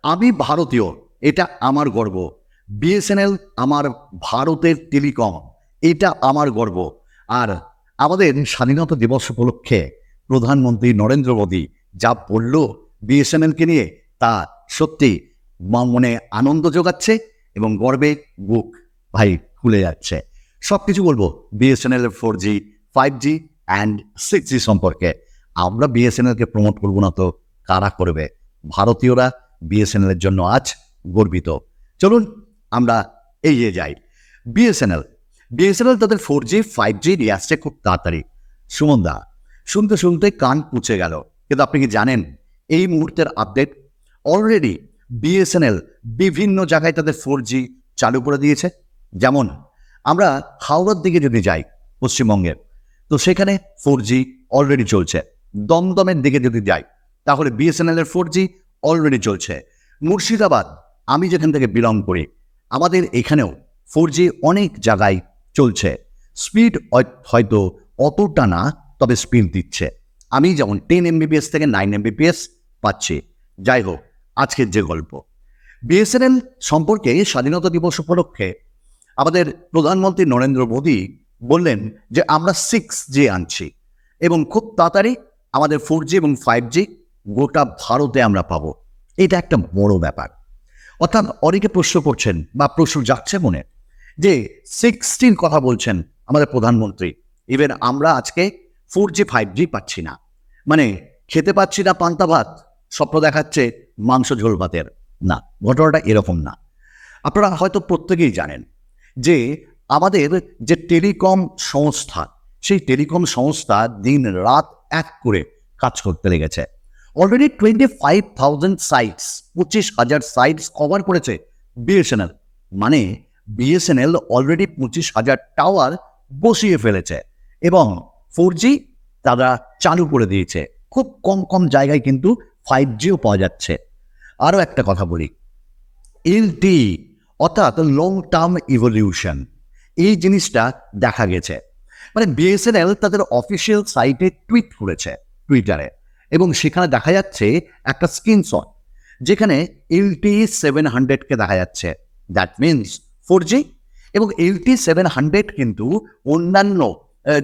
আমি ভারতীয়, এটা আমার গর্ব। বিএসএনএল আমার ভারতের টেলিকম, এটা আমার গর্ব। আর আমাদের স্বাধীনতা দিবস উপলক্ষে প্রধানমন্ত্রী নরেন্দ্র মোদী যা বলল বিএসএনএলকে নিয়ে, তা সত্যি মনে আনন্দ যোগাচ্ছে এবং গর্বে বুক ভাই ফুলে যাচ্ছে। সব কিছু বলবো BSNL 4G, 5G and 6G সম্পর্কে। আমরা বিএসএনএলকে প্রমোট করবো না তো কারা করবে? ভারতীয়রা বিএসএনএলের জন্য আজ গর্বিত। চলুন আমরা এগিয়ে যাই। বিএসএনএল তাদের 4G, 5G নিয়ে আসছে খুব তাড়াতাড়ি। সুমনদা, শুনতে শুনতে কান পুছে গেল। কিন্তু আপনি কি জানেন এই মুহূর্তের আপডেট? অলরেডি বিএসএনএল বিভিন্ন জায়গায় তাদের 4G চালু করে দিয়েছে। যেমন আমরা হাওড়ার দিকে যদি যাই পশ্চিমবঙ্গের, তো সেখানে 4G অলরেডি চলছে। দমদমের দিকে যদি যাই তাহলে বিএসএনএল এর 4G অলরেডি চলছে। মুর্শিদাবাদ, আমি যেখান থেকে বিলং করি, আমাদের এখানেও 4G অনেক জায়গায় চলছে। স্পিড হয়তো অতটা না, তবে স্পিড দিচ্ছে। আমি যেমন 10 Mbps থেকে 9 Mbps পাচ্ছি। যাই হোক, আজকের যে গল্প বিএসএনএল সম্পর্কে, স্বাধীনতা দিবস উপলক্ষে আমাদের প্রধানমন্ত্রী নরেন্দ্র মোদী বললেন যে আমরা 6G আনছি এবং খুব তাড়াতাড়ি আমাদের 4G এবং 5G গোটা ভারতে আমরা পাবো। এটা একটা বড় ব্যাপার। অর্থাৎ অনেকে প্রশ্ন করছেন বা প্রশ্ন যাচ্ছে মনে যে 6Gর কথা বলছেন আমাদের প্রধানমন্ত্রী, ইভেন আমরা আজকে 4G, 5G পাচ্ছি না, মানে খেতে পাচ্ছি না পান্তা ভাত, স্বপ্ন দেখাচ্ছে মাংস ঝোল ভাতের। না, ঘটনাটা এরকম না। আপনারা হয়তো প্রত্যেকেই জানেন যে আমাদের যে টেলিকম সংস্থা, সেই টেলিকম সংস্থা দিন রাত এক করে কাজ করতে লেগেছে। অলরেডি 25,000 সাইটস, 25,000 সাইটস কভার করেছে বিএসএনএল। মানে বিএসএনএল অলরেডি 25,000 টাওয়ার বসিয়ে ফেলেছে এবং 4G তারা চালু করে দিয়েছে। খুব কম কম জায়গায় কিন্তু 5Gও পাওয়া যাচ্ছে। আরও একটা কথা বলি, LTE অর্থাৎ লং টার্ম ইভলিউশন, এই জিনিসটা দেখা গেছে। মানে বিএসএনএল তাদের অফিসিয়াল সাইটে টুইট করেছে, টুইটারে, এবং সেখানে দেখা যাচ্ছে একটা স্ক্রিনশট যেখানে LTE 700কে দেখা যাচ্ছে। That means 4G। এবং LTE 700 কিন্তু অন্যান্য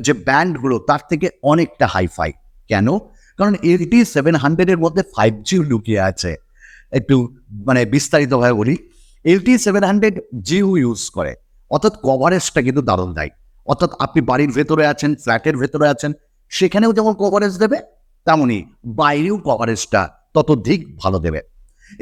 যে ব্যান্ডগুলো তার থেকে অনেকটা হাইফাই। কেন? কারণ LTE 700-এর মধ্যে 5G লুকিয়ে আছে। একটু মানে বিস্তারিতভাবে বলি, LTE 700 জিও ইউজ করে, অর্থাৎ কভারেজটা কিন্তু দারুণ দেয়। অর্থাৎ আপনি বাড়ির ভেতরে আছেন, ফ্ল্যাটের ভেতরে আছেন, সেখানেও যেমন কভারেজ দেবে, তেমনই বাইরেও কভারেজটা ততোধিক ভালো দেবে।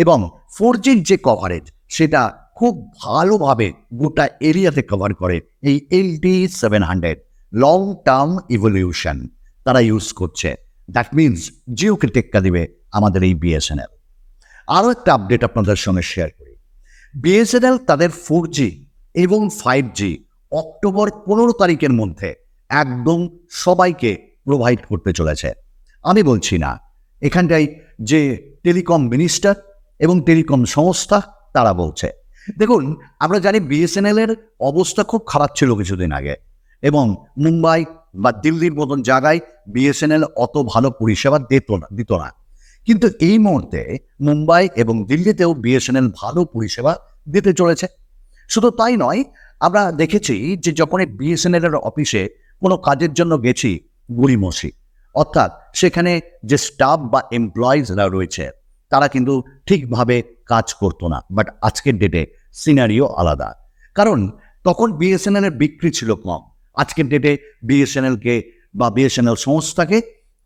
এবং 4Gর যে কভারেজ, সেটা খুব ভালোভাবে গোটা এরিয়াতে কভার করে এই LTE 700। লং টার্ম ইভলিউশন তারা ইউজ করছে। দ্যাট মিনস জিওকে টেক্কা দিবে আমাদের এই বিএসএনএল। আরও একটা আপডেট আপনাদের সঙ্গে শেয়ার করি। বিএসএনএল তাদের 4G এবং 5G অক্টোবর 15 তারিখের মধ্যে একদম সবাইকে প্রোভাইড করতে চলেছে। আমি বলছি না, এখানটায় যে টেলিকম মিনিস্টার এবং টেলিকম সংস্থা তারা বলছে। দেখুন, আমরা জানি বিএসএনএল এর অবস্থা খুব খারাপ ছিল কিছুদিন আগে, এবং মুম্বাই বা দিল্লির মতন জায়গায় বিএসএনএল অত ভালো পরিষেবা দিত না। কিন্তু এই মুহূর্তে মুম্বাই এবং দিল্লিতেও বিএসএনএল ভালো পরিষেবা দিতে চলেছে। শুধু তাই নয়, আমরা দেখেছি যে যখন বিএসএনএল এর অফিসে কোনো কাজের জন্য গেছি গড়িমসি, অর্থাৎ সেখানে যে স্টাফ বা এমপ্লয়িজরা রয়েছে তারা কিন্তু ঠিকভাবে কাজ করতো না। বাট আজকের ডেটে সিনারিও আলাদা, কারণ তখন বিএসএনএল এর বিক্রি ছিল কম। আজকের ডেটে বিএসএনএলকে বা বিএসএনএল সংস্থাকে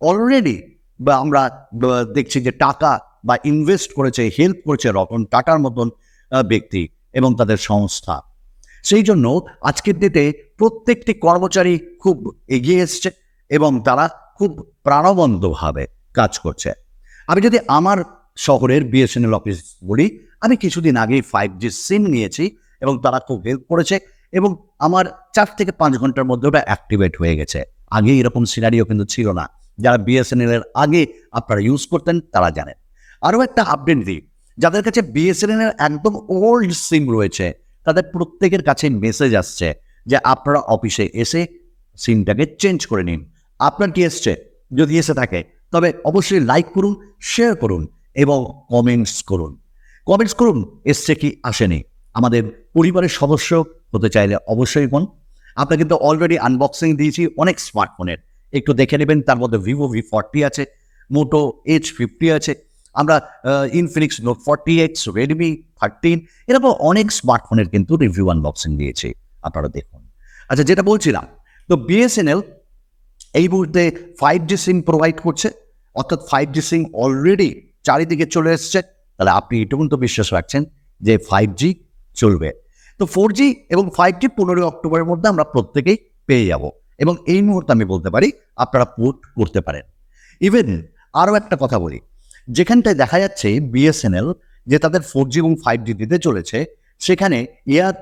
অলরেডি বা আমরা দেখছি যে টাকা বা ইনভেস্ট করেছে, হেল্প করেছে রতন টাটার মতন ব্যক্তি এবং তাদের সংস্থা। সেই জন্য আজকের ডেটে প্রত্যেকটি কর্মচারী খুব এগিয়ে এসছে এবং তারা খুব প্রাণবন্তভাবে কাজ করছে। আমি যদি আমার শহরের বিএসএনএল অফিস বলি, আমি কিছুদিন আগেই 5G সিম নিয়েছি এবং তারা খুব হেল্প করেছে এবং আমার 4 থেকে 5 ঘন্টার মধ্যে ওটা অ্যাক্টিভেট হয়ে গেছে। আগে এরকম সিনারিও কিন্তু ছিল না। যারা বিএসএনএল এর আগে আপনারা ইউজ করতেন তারা জানেন। আরও একটা আপডেট দিই, যাদের কাছে বিএসএনএল এর একদম ওল্ড সিম রয়েছে তাদের প্রত্যেকের কাছে মেসেজ আসছে যে আপনারা অফিসে এসে সিমটাকে চেঞ্জ করে নিন। আপনার কি এসছে? যদি এসে থাকে তবে অবশ্যই লাইক করুন, শেয়ার করুন এবং কমেন্টস করুন। কমেন্টস করুন এসছে কি আসেনি। আমাদের পরিবারের সদস্য হতে চাইলে অবশ্যই কোন আপনাকে কিন্তু অলরেডি আনবক্সিং দিয়েছি অনেক স্মার্টফোনের, একটু দেখে নেবেন। তার মধ্যে ভিভো V40 আছে, মোটো H50 আছে, আমরা ইনফিনিক্স নোট 40X, রেডমি 13, এরকম অনেক স্মার্টফোনের কিন্তু রিভিউ আনবক্সিং দিয়েছি, আপনারা দেখুন। আচ্ছা, যেটা বলছিলাম, তো বিএসএনএল এই মুহূর্তে 5G সিম প্রোভাইড করছে, অর্থাৎ 5G সিম অলরেডি চারিদিকে চলে এসছে। তাহলে আপনি এটুকুন তো বিশ্বাস রাখছেন যে 5G চলবে। তো 4G এবং 5G 15 অক্টোবরের মধ্যে আমরা প্রত্যেকেই পেয়ে যাব, এবং এই মুহূর্তে আমি বলতে পারি আপনারা পোর্ট করতে পারেন। ইভেন আরও একটা কথা বলি, যেখানটায় দেখা যাচ্ছে বিএসএনএল যে তাদের 4G এবং 5G দিতে চলেছে, সেখানে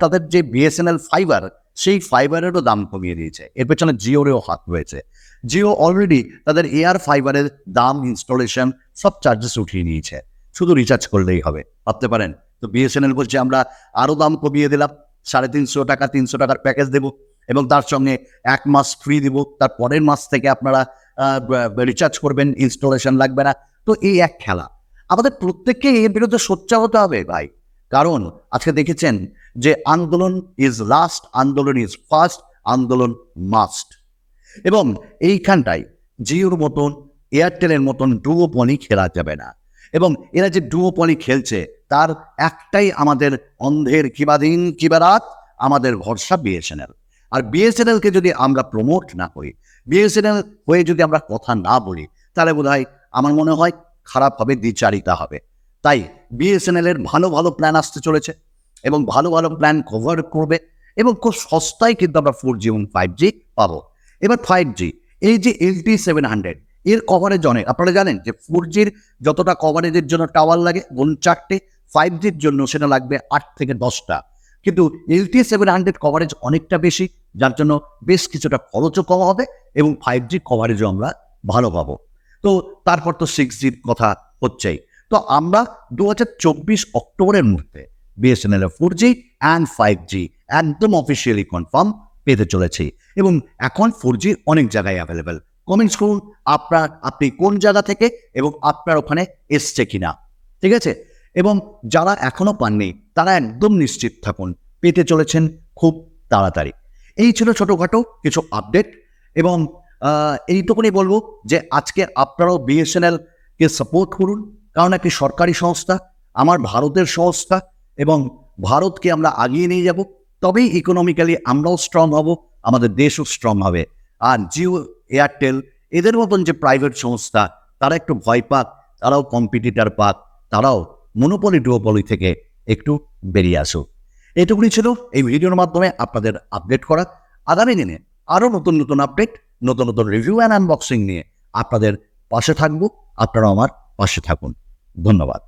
তাদের যে বিএসএনএল ফাইবার, সেই ফাইবারেরও দাম কমিয়ে দিয়েছে। এর পেছনে জিওরেও হাত রয়েছে। জিও অলরেডি তাদের ফাইবারের দাম, ইনস্টলেশন সব চার্জেস উঠিয়ে নিয়েছে, শুধু রিচার্জ করলেই হবে, ভাবতে পারেন। তো বিএসএনএল বলছে আমরা আরও দাম কমিয়ে দিলাম, 350 টাকা 300 টাকার প্যাকেজ দেবো, এবং তার সঙ্গে 1 মাস ফ্রি দিব, তার পরের মাস থেকে আপনারা রিচার্জ করবেন, ইনস্টলেশন লাগবে না। তো এই এক খেলা, আমাদের প্রত্যেককে এর বিরুদ্ধে সোচ্চার হতে হবে ভাই। কারণ আজকে দেখেছেন যে আন্দোলন ইজ লাস্ট, আন্দোলন ইজ ফার্স্ট, আন্দোলন মাস্ট। এবং এইখানটায় জিওর মতন, এয়ারটেলের মতন ডুওপলি খেলা যাবে না। এবং এরা যে ডুওপলি খেলছে, তার একটাই আমাদের অন্ধের কিবাদিন কিবারাত, আমাদের ভরসা বিএসএনএল। আর বিএসএনএলকে যদি আমরা প্রমোট না করি, বিএসএনএল হয়ে যদি আমরা কথা না বলি, তাহলে বোধহয় আমার মনে হয় খারাপ হবে, দ্বিচারিতা হবে। তাই বিএসএনএল এর ভালো ভালো প্ল্যান আসতে চলেছে, এবং ভালো ভালো প্ল্যান কভার করবে, এবং খুব সস্তায় কিন্তু আমরা 4G এবং 5G পাবো। এবার 5G, এই যে LT700, এর কভারেজ অনেক। আপনারা জানেন যে 4Gর যতটা কভারেজের জন্য টাওয়ার লাগে 4টে, 5Gর জন্য সেটা লাগবে 8 থেকে 10টা। কিন্তু LT700 কভারেজ অনেকটা বেশি, যার জন্য বেশ কিছুটা খরচও কম হবে, এবং 5G কভারেজও আমরা ভালো পাবো। তো তারপর তো 6Gর কথা হচ্ছেই। তো আমরা 2024 অক্টোবরের মধ্যে বিএসএনএল 4G অ্যান্ড 5G একদম অফিসিয়ালি কনফার্ম পেতে চলেছি, এবং এখন 4G অনেক জায়গায় অ্যাভেলেবেল। কমেন্টস করুন আপনি কোন জায়গা থেকে, এবং আপনার ওখানে এসছে কিনা, ঠিক আছে? এবং যারা এখনো পাননি, তারা একদম নিশ্চিত থাকুন, পেতে চলেছেন খুব তাড়াতাড়ি। এই ছিল ছোটোখাটো কিছু আপডেট, এবং এইটুকুনি বলবো যে আজকে আপনারাও বিএসএনএলকে সাপোর্ট করুন, কারণ একটি সরকারি সংস্থা, আমার ভারতের সংস্থা, এবং ভারতকে আমরা আগিয়ে নিয়ে যাব, তবেই ইকোনমিক্যালি আমরাও স্ট্রং হব, আমাদের দেশও স্ট্রং হবে। আর জিও, এয়ারটেল, এদের মতন যে প্রাইভেট সংস্থা, তারা একটু ভয় পাক, তারাও কম্পিটিটার পাক, তারাও মনোপলি ডুওপলি থেকে একটু বেরিয়ে আসুক। এটুকুনি ছিল এই ভিডিওর মাধ্যমে আপনাদের আপডেট করা। আগামী দিনে আরও নতুন নতুন আপডেট, নতুন নতুন রিভিউ অ্যান্ড আনবক্সিং নিয়ে আপনাদের পাশে থাকবো। আপনারাও আমার পাশে থাকুন। ধন্যবাদ।